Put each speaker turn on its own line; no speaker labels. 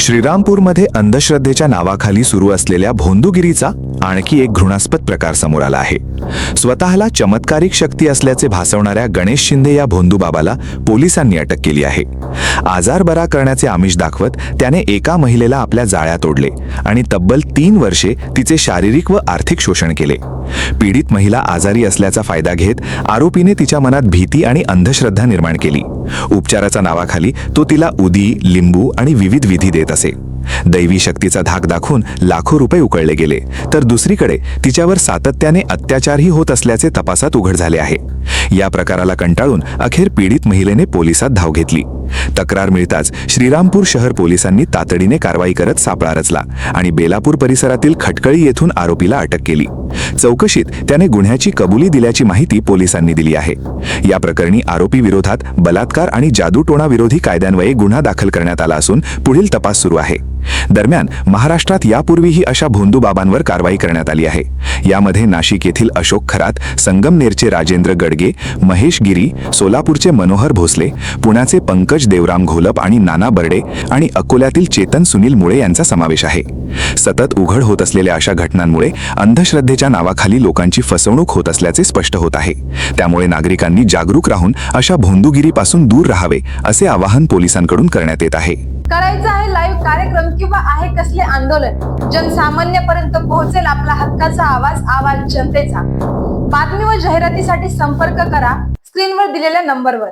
श्रीरामपूरमध्ये अंधश्रद्धेच्या नावाखाली सुरू असलेल्या भोंदूगिरीचा आणखी एक घृणास्पद प्रकार समोर आला आहे। स्वतःला चमत्कारिक शक्ती असल्याचे भासवणाऱ्या गणेश शिंदे या भोंदूबाबाला पोलिसांनी अटक केली आहे। आजार बरा करण्याचे आमिष दाखवत त्याने एका महिलेला आपल्या जाळ्यात ओढले आणि तब्बल 3 वर्षे तिचे शारीरिक व आर्थिक शोषण केले। पीडित महिला आजारी असल्याचा फायदा घेत आरोपीने तिच्या मनात भीती आणि अंधश्रद्धा निर्माण केली। उपचाराच्या नावाखाली तो तिला उदी, लिंबू आणि विविध विधी देत असे। दैवी शक्तीचा धाक दाखवून लाखो रुपये उकळले गेले, तर दुसरीकडे तिच्यावर सातत्याने अत्याचारही होत असल्याचे तपासात उघड झाले आहे। या प्रकाराला कंटाळून अखेर पीडित महिलेने पोलिसात धाव घेतली। तक्रार मिळताच श्रीरामपूर शहर पोलिसांनी तातडीने कारवाई करत सापळा रचला आणि बेलापूर परिसरातील खटकळी येथून आरोपीला अटक केली। चौकशीत त्याने गुन्ह्याची कबुली दिल्याची माहिती पोलिसांनी दिली आहे। या प्रकरणी आरोपी विरोधात बलात्कार आणि जादूटोणा विरोधी कायद्यान्वये गुन्हा दाखल करण्यात आला असून पुढील तपास सुरू आहे। दरम्यान महाराष्ट्रात यापूर्वीही अशा भोंदूबाबांवर कारवाई करण्यात आली आहे। यामध्ये नाशिक येथील अशोक खरात, संगमनेरचे राजेंद्र गडगे, महेश गिरी, सोलापूरचे मनोहर भोसले, पुण्याचे पंकज देवराम घोलप आणि नाना बर्डे आणि अकोल्यातील चेतन सुनील मुळे यांचा समावेश आहे। सतत उघड होत असलेल्या अशा घटनांमुळे अंधश्रद्धेच्या नावाखाली लोकांची फसवणूक होत असल्याचे स्पष्ट होत आहे। त्यामुळे नागरिकांनी जागरूक राहून अशा भोंदूगिरीपासून दूर राहावे असे आवाहन पोलिसांकडून करण्यात येत आहे।
करायचं आहे लाईव्ह कार्यक्रम किंवा आहे कसले आंदोलन, जनसामान्यपर्यंत पोहोचेल आपला हक्काचा आवाज जनतेचा। बातमी व जाहिरातीसाठी संपर्क करा स्क्रीनवर दिलेल्या नंबरवर।